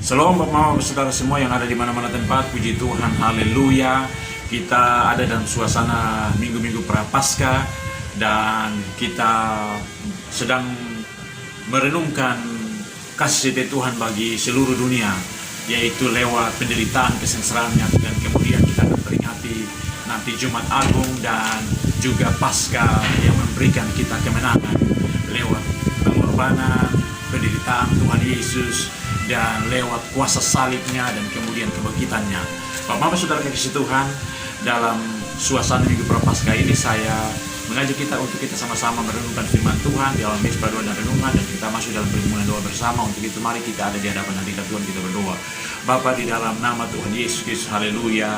Shalom Bapak saudara semua yang ada di mana-mana tempat. Puji Tuhan, haleluya. Kita ada dalam suasana minggu-minggu Prapaskah dan kita sedang merenungkan kasih setia Tuhan bagi seluruh dunia, yaitu lewat penderitaan kesengsaraannya, dan kemudian kita akan peringati nanti Jumat Agung dan juga Paskah yang memberikan kita kemenangan lewat pengorbanan, penderitaan Tuhan Yesus, dan lewat kuasa salibnya dan kemudian kebangkitannya. Bapak saudara kasih Tuhan, dalam suasana minggu Prapaskah ini saya mengajak kita untuk kita sama-sama merenungkan firman Tuhan di dalam mezbah doa dan renungan, dan kita masuk dalam pergumulan doa bersama. Untuk itu mari kita ada di hadapan hadirat Tuhan, kita berdoa. Bapa, di dalam nama Tuhan Yesus Kristus, haleluya.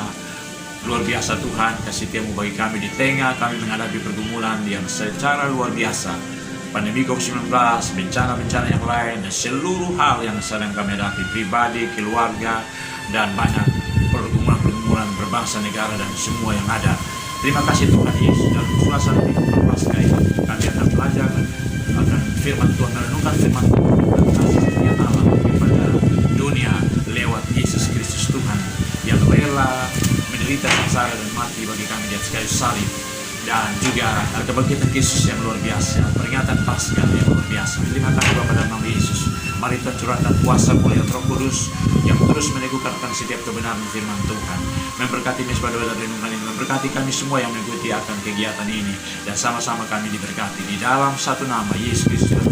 Luar biasa Tuhan, kasih setiamu bagi kami di tengah kami menghadapi pergumulan yang secara luar biasa. Pandemi COVID-19, bencana-bencana yang lain, dan seluruh hal yang sedang kami hadapi, pribadi, keluarga, dan banyak pergumulan-pergumulan berbangsa, negara, dan semua yang ada. Terima kasih Tuhan Yesus. Dalam suasana minggu Prapaskah ini kami akan belajar akan firman Tuhan, merenungkan firman Tuhan dan kasih setia Allah kepada dunia lewat Yesus Kristus Tuhan yang rela menderita, sengsara, dan mati bagi kami di atas kayu salib. Dan juga kebangkitan Yesus yang luar biasa, peringatan Paskah yang luar biasa. Terima kasih Bapa dalam nama Yesus. Mari Tuhan curahkan kuasa mulia Roh Kudus yang terus meneguhkan setiap kebenaran firman Tuhan. Memberkati mezbah doa dan renungan ini, memberkati kami semua yang mengikuti akan kegiatan ini, dan sama-sama kami diberkati di dalam satu nama Yesus Kristus.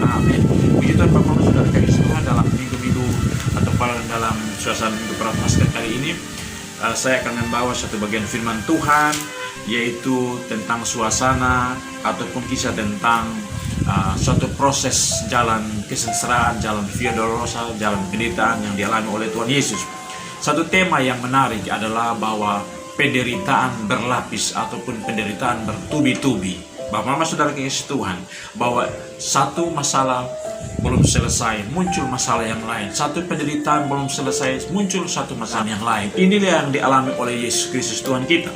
Amin. Puji Tuhan Bapak saudara kasih Tuhan, dalam minggu-minggu atau dalam suasana minggu Prapaskah kali ini saya akan membawa satu bagian firman Tuhan, yaitu tentang suasana ataupun kisah tentang suatu proses jalan kesengsaraan, jalan Via Dolorosa, jalan penderitaan yang dialami oleh Tuhan Yesus. Satu tema yang menarik adalah bahwa penderitaan berlapis ataupun penderitaan bertubi-tubi. Bapak Mama saudara kasih Tuhan, bahwa satu masalah belum selesai, muncul masalah yang lain. Satu penderitaan belum selesai, muncul satu masalah yang lain. Inilah yang dialami oleh Yesus Kristus Tuhan kita.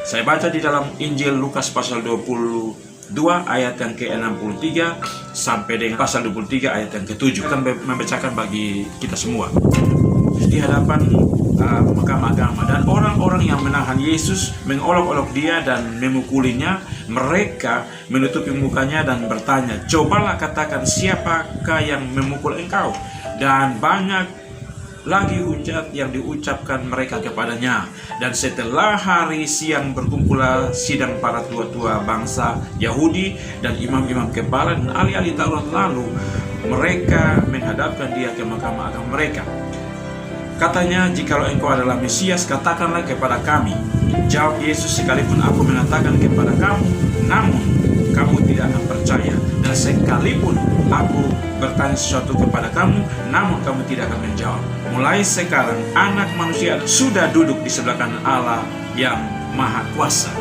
Saya baca di dalam Injil Lukas pasal 22 ayat yang ke-63 sampai dengan pasal 23 ayat yang ke-7. Akan membacakan bagi kita semua di hadapan mahkamah agama, dan orang-orang yang menahan Yesus mengolok-olok dia dan memukulinya. Mereka menutupi mukanya dan bertanya, "Cobalah katakan, siapakah yang memukul engkau?" Dan banyak lagi hujat yang diucapkan mereka kepadanya. Dan setelah hari siang berkumpullah sidang para tua-tua bangsa Yahudi dan imam-imam kepala dan ahli-ahli Taurat, lalu mereka menghadapkan dia ke mahkamah agama mereka. Katanya, "Jikalau engkau adalah Mesias, katakanlah kepada kami." Jawab Yesus, "Sekalipun aku mengatakan kepada kamu, namun kamu tidak akan percaya. Dan sekalipun aku bertanya sesuatu kepada kamu, namun kamu tidak akan menjawab. Mulai sekarang Anak Manusia sudah duduk di sebelah kanan Allah yang Maha Kuasa."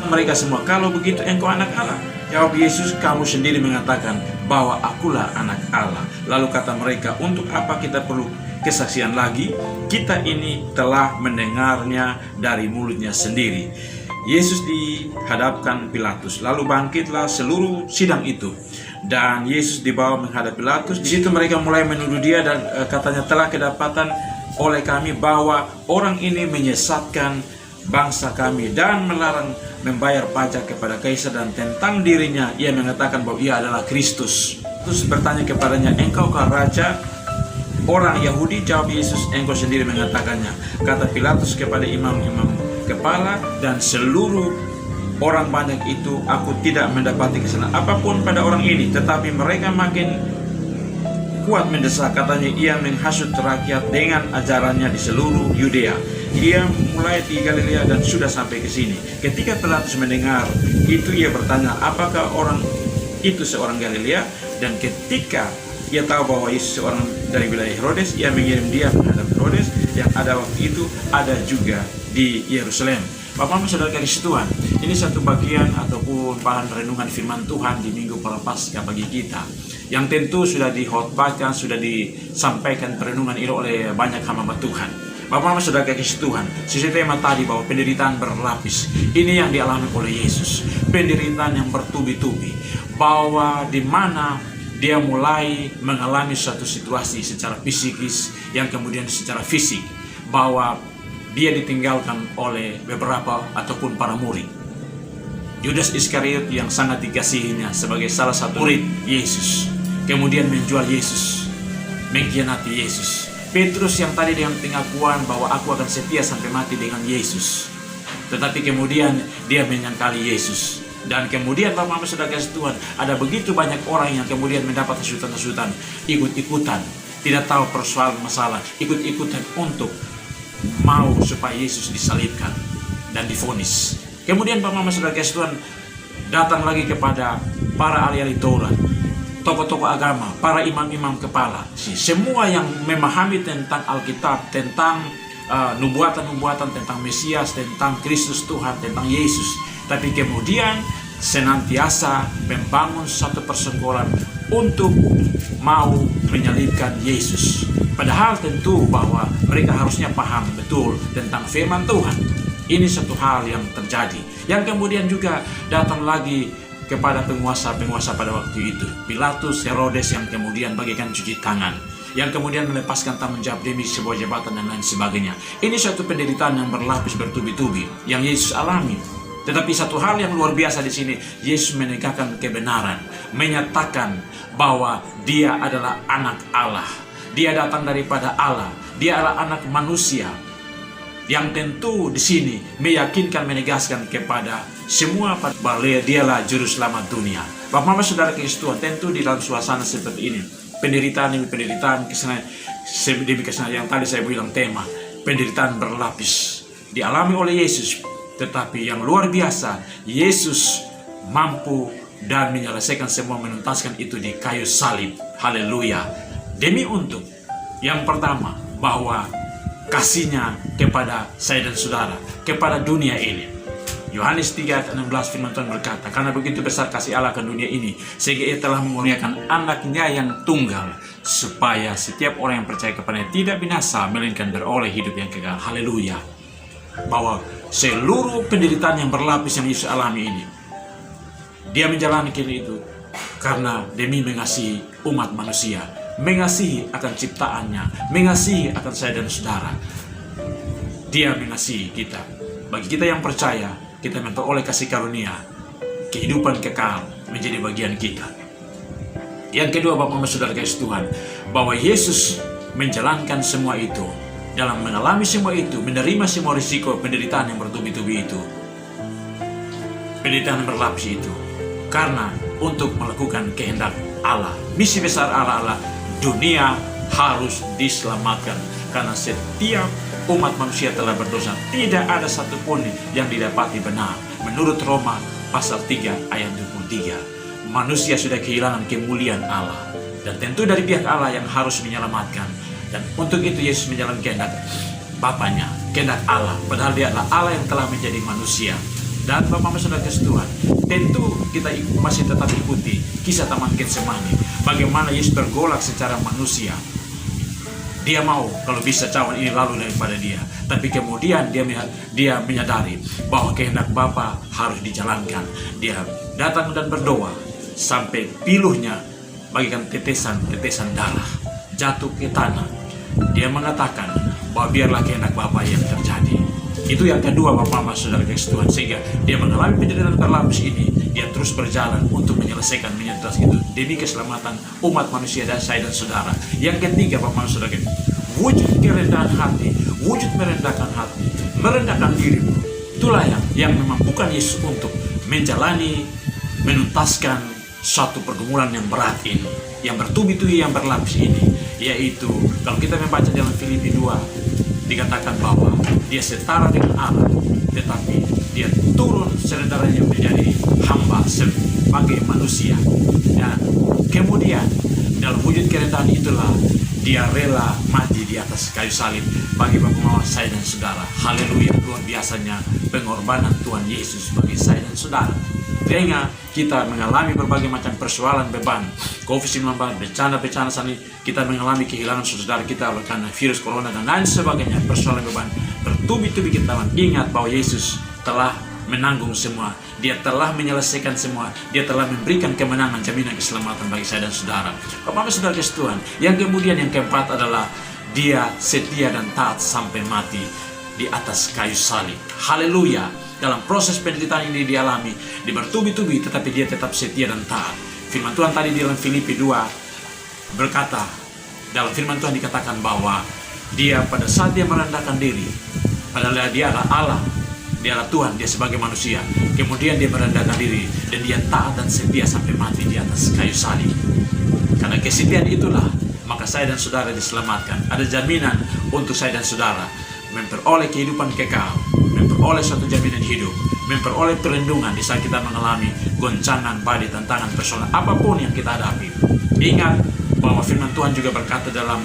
Mereka semua, "Kalau begitu engkau anak Allah?" Jawab Yesus, "Kamu sendiri mengatakan bahwa akulah anak Allah." Lalu kata mereka, "Untuk apa kita perlu kesaksian lagi? Kita ini telah mendengarnya dari mulutnya sendiri." Yesus dihadapkan Pilatus, lalu bangkitlah seluruh sidang itu, dan Yesus dibawa menghadap Pilatus. Di situ mereka mulai menuduh dia, dan katanya, "Telah kedapatan oleh kami bahwa orang ini menyesatkan bangsa kami dan melarang membayar pajak kepada kaisar, dan tentang dirinya ia mengatakan bahwa ia adalah Kristus." Terus bertanya kepadanya, "Engkaukah raja orang Yahudi?" Jawab Yesus, "Engkau sendiri mengatakannya." Kata Pilatus kepada imam-imam kepala dan seluruh orang banyak itu, "Aku tidak mendapati kesalahan apapun pada orang ini." Tetapi mereka makin kuat mendesak. Katanya, "Ia menghasut rakyat dengan ajarannya di seluruh Yudea. Ia mulai di Galilea dan sudah sampai ke sini." Ketika Pilatus mendengar itu, ia bertanya, "Apakah orang itu seorang Galilea?" Dan ketika ia tahu bahwa Yesus seorang dari wilayah Herodes, ia mengirim dia menghadap Herodes yang ada waktu itu ada juga di Yerusalem. Bapak saudara kasih Tuhan, ini satu bagian ataupun bahan renungan firman Tuhan di minggu Prapaskah bagi kita, yang tentu sudah dihotbahkan, sudah disampaikan perenungan ini oleh banyak hamba Tuhan. Bapak saudara kasih Tuhan, sisi tema tadi bahwa penderitaan berlapis, ini yang dialami oleh Yesus, penderitaan yang bertubi-tubi, bahwa di mana dia mulai mengalami suatu situasi secara psikis yang kemudian secara fisik, bahwa dia ditinggalkan oleh beberapa ataupun para murid. Yudas Iskariot yang sangat dikasihinya sebagai salah satu murid Yesus, kemudian menjual Yesus, mengkhianati Yesus. Petrus yang tadi dengan pengakuan bahwa aku akan setia sampai mati dengan Yesus, tetapi kemudian dia menyangkali Yesus. Dan kemudian Bapak Ibu Saudara kasih Tuhan, ada begitu banyak orang yang kemudian mendapat hasutan-hasutan, ikut-ikutan, tidak tahu persoalan masalah, ikut-ikutan untuk mau supaya Yesus disalibkan dan divonis. Kemudian Bapak Ibu Saudara kasih Tuhan datang lagi kepada para ahli-ahli Taurat, tokoh-tokoh agama, para imam-imam kepala, semua yang memahami tentang Alkitab, tentang nubuatan-nubuatan tentang Mesias, tentang Kristus Tuhan, tentang Yesus. Tapi kemudian senantiasa membangun satu persenggolan untuk mau menyalibkan Yesus. Padahal tentu bahwa mereka harusnya paham betul tentang firman Tuhan. Ini satu hal yang terjadi. Yang kemudian juga datang lagi kepada penguasa-penguasa pada waktu itu, Pilatus, Herodes, yang kemudian bagikan cuci tangan, yang kemudian melepaskan tanggung jawab demi sebuah jabatan dan lain sebagainya. Ini suatu penderitaan yang berlapis bertubi-tubi yang Yesus alami. Tetapi satu hal yang luar biasa di sini, Yesus menegakkan kebenaran, menyatakan bahwa Dia adalah anak Allah. Dia datang daripada Allah. Dia adalah anak manusia. Yang tentu di sini meyakinkan, menegaskan kepada semua bahwa Dialah juru selamat dunia. Bapak Ibu Saudara kasih Tuhan, tentu di dalam suasana seperti ini, penderitaan demi penderitaan, kesenangan yang tadi saya bilang tema, penderitaan berlapis dialami oleh Yesus. Tetapi yang luar biasa, Yesus mampu dan menyelesaikan semua, menuntaskan itu di kayu salib. Haleluya. Demi untuk yang pertama, bahwa kasihnya kepada saya dan saudara, kepada dunia ini. Yohanes 3:16 firman Tuhan berkata, karena begitu besar kasih Allah ke dunia ini, sehingga Ia telah mengurniakan anaknya yang tunggal, supaya setiap orang yang percaya kepadanya tidak binasa, melainkan beroleh hidup yang kekal. Haleluya. Bahwa seluruh penderitaan yang berlapis yang Yesus alami ini, Dia menjalani itu karena demi mengasihi umat manusia, mengasihi akan ciptaannya, mengasihi akan saya dan saudara. Dia mengasihi kita. Bagi kita yang percaya, kita memperoleh kasih karunia, kehidupan kekal menjadi bagian kita. Yang kedua, Bapak Ibu Saudara kasih Tuhan, bahwa Yesus menjalankan semua itu, dalam mengalami semua itu, menerima semua risiko penderitaan yang bertubi-tubi itu, penderitaan yang berlapis itu, karena untuk melakukan kehendak Allah. Misi besar Allah adalah dunia harus diselamatkan, karena setiap umat manusia telah berdosa, tidak ada satupun yang didapati benar. Menurut Roma pasal 3 ayat 23, manusia sudah kehilangan kemuliaan Allah, dan tentu dari pihak Allah yang harus menyelamatkan. Dan untuk itu Yesus menjalankan kehendak Bapaknya, kehendak Allah, padahal Dia adalah Allah yang telah menjadi manusia. Dan Bapak Ibu Saudara kasih Tuhan, tentu kita masih tetap ikuti kisah Taman Getsemani, bagaimana Yesus bergolak secara manusia. Dia mau kalau bisa cawan ini lalu daripada dia, tapi kemudian dia menyadari bahwa kehendak Bapa harus dijalankan. Dia datang dan berdoa sampai piluhnya bagikan tetesan darah jatuh ke tanah. Dia mengatakan bahwa biarlah kehendak Bapa yang terjadi. Itu yang kedua, Bapak Ibu Saudara kasih Tuhan, sehingga dia mengalami penderitaan terlapis ini, dia terus berjalan untuk menyelesaikan menyentuh itu demi keselamatan umat manusia dan saya dan saudara. Yang ketiga, Bapak Ibu Saudara, wujud kerendahan hati, wujud merendahkan hati, merendahkan diri. Itulah yang memampukan Yesus untuk menjalani, menuntaskan suatu pergumulan yang berat ini, yang bertubi-tubi, yang berlapis ini. Yaitu kalau kita membaca dalam Filipi 2, dikatakan bahwa Dia setara dengan Allah, tetapi Dia turun serendah-rendahnya menjadi hamba sebagai manusia. Dan kemudian dalam wujud kerendahan itulah Dia rela mati di atas kayu salib bagi Bapak, saya dan saudara. Haleluya, luar biasanya pengorbanan Tuhan Yesus bagi saya dan saudara. Sehingga kita mengalami berbagai macam persoalan, beban COVID-19, bencana sana, kita mengalami kehilangan saudara kita oleh karena virus corona dan lain sebagainya, persoalan beban bertubi-tubi. Kita ingat bahwa Yesus telah menanggung semua. Dia telah menyelesaikan semua. Dia telah memberikan kemenangan, jaminan keselamatan bagi saya dan saudara. Bapak saudara kasih Tuhan. Yang kemudian yang keempat adalah dia setia dan taat sampai mati di atas kayu salib. Haleluya. Dalam proses penderitaan ini dialami, dia bertubi-tubi tetapi dia tetap setia dan taat. Firman Tuhan tadi di dalam Filipi 2 berkata, dalam firman Tuhan dikatakan bahwa dia pada saat dia merendahkan diri, padahal dia adalah Allah, dia adalah Tuhan, dia sebagai manusia. Kemudian dia merendahkan diri dan dia taat dan setia sampai mati di atas kayu salib. Karena kesetiaan itulah maka saya dan saudara diselamatkan. Ada jaminan untuk saya dan saudara memperoleh kehidupan kekal, memperoleh suatu jaminan hidup, memperoleh perlindungan di saat kita mengalami goncangan, badai, tantangan, persoalan apapun yang kita hadapi. Ingat bahwa firman Tuhan juga berkata dalam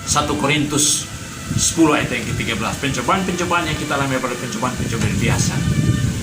1 Korintus 10 ayat yang ke-13, pencobaan-pencobaan yang kita alami adalah pencobaan-pencobaan biasa.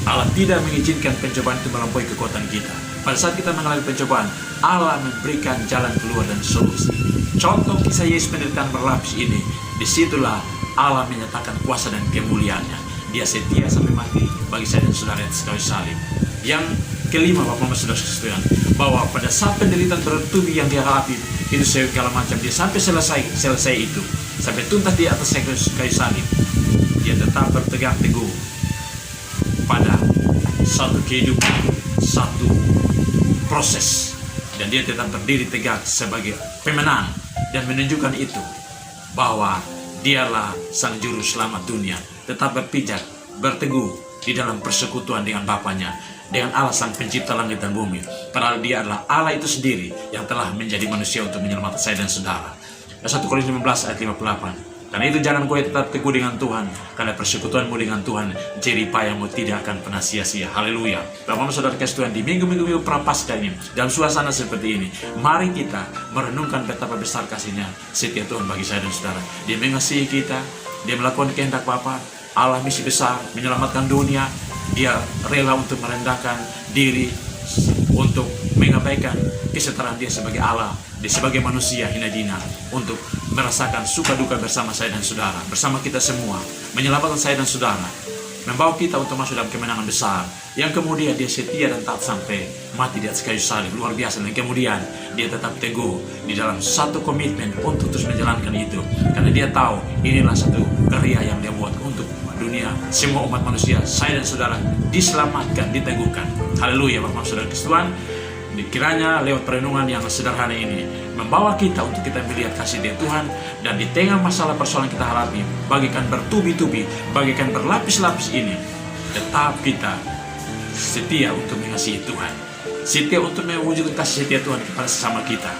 Allah tidak mengizinkan pencobaan itu melampaui kekuatan kita. Pada saat kita mengalami pencobaan, Allah memberikan jalan keluar dan solusi. Contoh kisah Yesus penderitaan berlapis ini, disitulah Allah menyatakan kuasa dan kemuliaannya. Dia setia sampai mati bagi saya dan saudara yang sekali salib. Yang kelima, Bapak Mas Saudara sekalian, bahwa pada saat penderitaan bertubi yang dia hadapi itu segala macam, dia sampai selesai itu, sampai tuntas di atas kayu salib, dia tetap berpegang teguh pada satu kehidupan, satu proses, dan dia tetap berdiri tegak sebagai pemenang dan menunjukkan itu bahwa dialah sang juru selamat dunia. Tetap berpijak, berteguh di dalam persekutuan dengan Bapaknya, dengan Allah sang pencipta langit dan bumi. Padahal dia adalah Allah itu sendiri yang telah menjadi manusia untuk menyelamatkan saya dan saudara. 1 Korintus 15 ayat 58. Karena itu jangan kau tetap teguh dengan Tuhan, karena persekutuanmu dengan Tuhan, jerih payahmu tidak akan pernah sia-sia. Haleluya. Bapak saudara kasih Tuhan, di minggu-minggu prapaskah ini, dalam suasana seperti ini, mari kita merenungkan betapa besar kasihnya setia Tuhan bagi saya dan saudara. Dia mengasihi kita, dia melakukan kehendak Bapa. Allah misi besar menyelamatkan dunia. Dia rela untuk merendahkan diri, untuk mengabaikan kesetaraan dia sebagai Allah, dia sebagai manusia hina dina, untuk merasakan suka duka bersama saya dan saudara, bersama kita semua, menyelamatkan saya dan saudara, membawa kita untuk masuk dalam kemenangan besar. Yang kemudian dia setia dan taat sampai mati di atas kayu salib, luar biasa. Dan kemudian dia tetap teguh di dalam satu komitmen untuk terus menjalankan itu, karena dia tahu inilah satu karya yang dia buat untuk dunia, semua umat manusia, saya dan saudara diselamatkan, diteguhkan. Haleluya, Bapak saudara Tuhan. Kiranya lewat perenungan yang sederhana ini membawa kita untuk kita melihat kasih dia Tuhan, dan di tengah masalah persoalan kita hadapi, bagikan bertubi-tubi, bagikan berlapis-lapis ini, tetap kita setia untuk mengasihi Tuhan, setia untuk mewujudkan kasih setia Tuhan kepada sesama kita,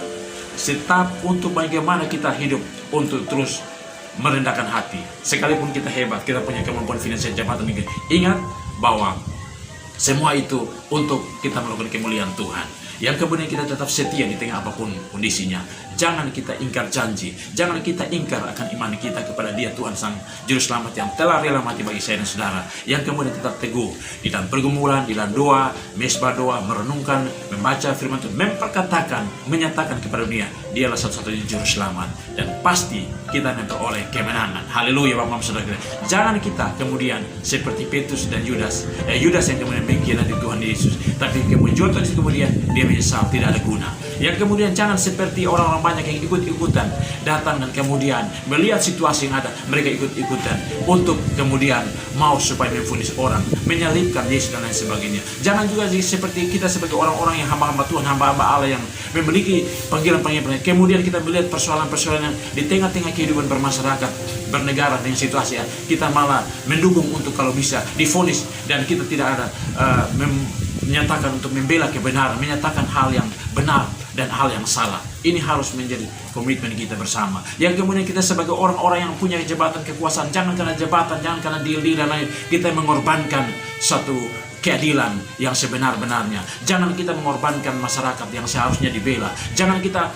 tetap untuk bagaimana kita hidup untuk terus merendahkan hati. Sekalipun kita hebat, kita punya kemampuan finansial, jabatan, ingat bahwa semua itu untuk kita melakukan kemuliaan Tuhan. Yang kemudian kita tetap setia di tengah apapun kondisinya. Jangan kita ingkar janji, jangan kita ingkar akan iman kita kepada dia Tuhan sang juru selamat yang telah rela mati bagi saya dan saudara. Yang kemudian tetap teguh di dalam pergumulan, di dalam doa, mesbah doa, merenungkan, membaca firman Tuhan, memperkatakan, menyatakan kepada dunia, dialah satu-satunya juru selamat, dan pasti kita memperoleh kemenangan. Haleluya, Bapak saudara. Jangan kita kemudian seperti Petrus dan Yudas yang kemudian mengkhianati Tuhan Yesus, tapi kemudian dia menyesal, tidak ada guna. Yang kemudian jangan seperti orang-orang banyak yang ikut-ikutan datang dan kemudian melihat situasi yang ada, mereka ikut-ikutan untuk kemudian mau supaya memvonis orang, menyalibkan Yesus dan lain sebagainya. Jangan juga seperti kita sebagai orang-orang yang hamba-hamba Tuhan, hamba-hamba Allah yang memiliki panggilan-panggilan, kemudian kita melihat persoalan-persoalan di tengah-tengah kehidupan bermasyarakat, bernegara dengan situasi, kita malah mendukung untuk kalau bisa divonis, dan kita tidak ada menyatakan untuk membela kebenaran, menyatakan hal yang benar dan hal yang salah. Ini harus menjadi komitmen kita bersama. Yang kemudian kita sebagai orang-orang yang punya jabatan kekuasaan, jangan karena jabatan, jangan karena deal dan lain, kita mengorbankan satu keadilan yang sebenar-benarnya. Jangan kita mengorbankan masyarakat yang seharusnya dibela. Jangan kita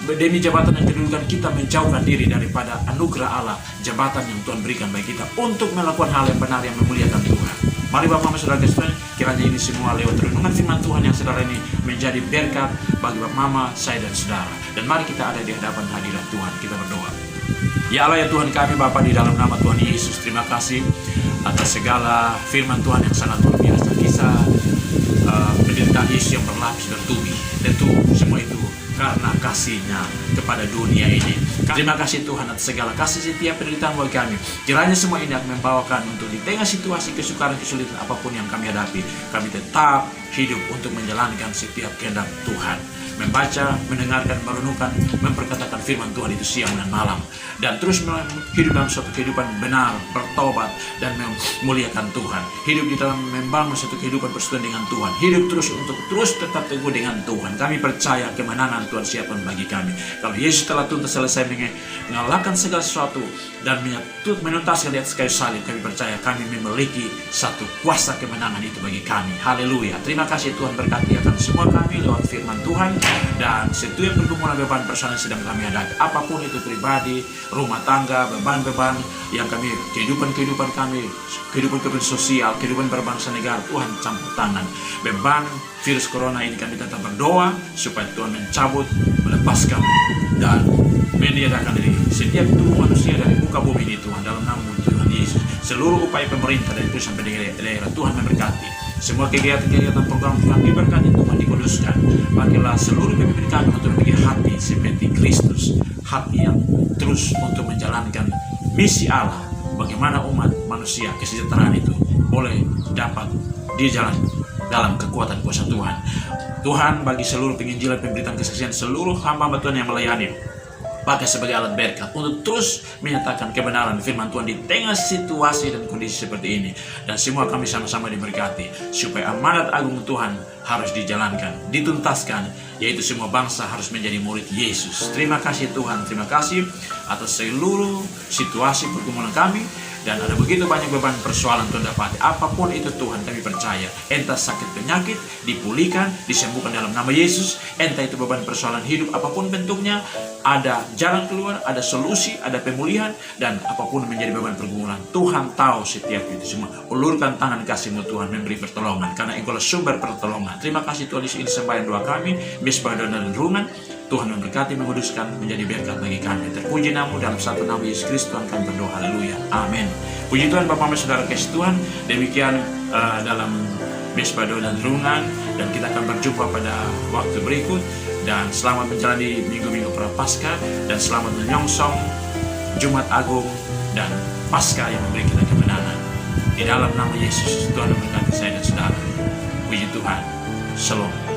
demi jabatan yang kedudukan kita menjauhkan diri daripada anugerah Allah, jabatan yang Tuhan berikan bagi kita untuk melakukan hal yang benar yang memuliakan Tuhan. Mari Bapak saudara sekalian, kiranya ini semua lewat renungan firman Tuhan yang saudara ini menjadi berkat bagi Bapak Mama, saya dan saudara. Dan mari kita ada di hadapan hadirat Tuhan, kita berdoa. Ya Allah ya Tuhan kami Bapa, di dalam nama Tuhan Yesus, terima kasih atas segala firman Tuhan yang sangat luar biasa, kisah penderitaan Yesus yang berlapis bertubi. Tentu semua itu karena kasih-Nya kepada dunia ini. Terima kasih Tuhan atas segala kasih setiap penderitaan buat kami. Kiranya semua ini akan membawakan untuk di tengah situasi kesukaran kesulitan apapun yang kami hadapi, kami tetap hidup untuk menjalankan setiap kehendak Tuhan. Membaca, mendengarkan, merenungkan, memperkatakan firman Tuhan itu siang dan malam, dan terus hidup dalam suatu kehidupan benar, bertobat dan memuliakan Tuhan. Hidup di dalam membangun suatu kehidupan persekutuan dengan Tuhan. Hidup terus untuk terus tetap teguh dengan Tuhan. Kami percaya kemenangan Tuhan siapkan bagi kami. Kalau Yesus telah tuntas selesai mengalahkan segala sesuatu dan menuntaskan di atas kayu salib, kami percaya kami memiliki satu kuasa kemenangan itu bagi kami. Haleluya. Terima kasih Tuhan, berkati akan semua kami lewat firman Tuhan. Dan setiap pergumulan beban personal yang sedang kami hadapi, apapun itu pribadi, rumah tangga, beban-beban yang kami, kehidupan kami, kehidupan sosial, kehidupan berbangsa negara, Tuhan campur tangan. Beban virus corona ini kami tetap berdoa supaya Tuhan mencabut, melepaskan, dan meniadakan dari setiap tubuh manusia dari muka bumi ini Tuhan, dalam nama Tuhan Yesus. Seluruh upaya pemerintah dari pusat sampai daerah, Tuhan memberkati. Semua kegiatan-kegiatan program Tuhan diberkati, Tuhan dikuduskan. Pakailah seluruh pemimpin kami untuk memiliki hati seperti Kristus, hati yang terus untuk menjalankan misi Allah. Bagaimana umat manusia kesejahteraan itu boleh dapat dijalan dalam kekuatan kuasa Tuhan. Tuhan bagi seluruh penginjilan, pemberitaan kesaksian seluruh hamba Tuhan yang melayani, pakai sebagai alat berkat untuk terus menyatakan kebenaran firman Tuhan di tengah situasi dan kondisi seperti ini. Dan semua kami sama-sama diberkati supaya amanat agung Tuhan harus dijalankan, dituntaskan, yaitu semua bangsa harus menjadi murid Yesus. Terima kasih Tuhan, terima kasih atas seluruh situasi pergumulan kami. Dan ada begitu banyak beban persoalan Tuhan dapati. Apapun itu Tuhan, kami percaya. Entah sakit penyakit, dipulihkan, disembuhkan dalam nama Yesus. Entah itu beban persoalan hidup, apapun bentuknya, ada jalan keluar, ada solusi, ada pemulihan. Dan apapun menjadi beban pergumulan, Tuhan tahu setiap itu semua. Ulurkan tangan kasih-Mu Tuhan, memberi pertolongan. Karena Engkau sumber pertolongan. Terima kasih Tuhan, ini sembahyang doa kami, misbah dan renungan. Tuhan memberkati, menguduskan, menjadi berkat bagi kami. Terpuji nama-Mu dalam satu nama Yesus Kristus Tuhan kami berdoa. Haleluya. Amin. Puji Tuhan Bapak, Saudara, kasih Tuhan. Demikian dalam misbah doa dan renungan, dan kita akan berjumpa pada waktu berikut. Dan selamat menjalani minggu-minggu Prapaskah, dan selamat menyongsong Jumat Agung dan Paskah yang memberi kita kemenangan. Di dalam nama Yesus Tuhan memberkati saya dan saudara. Puji Tuhan. Shalom.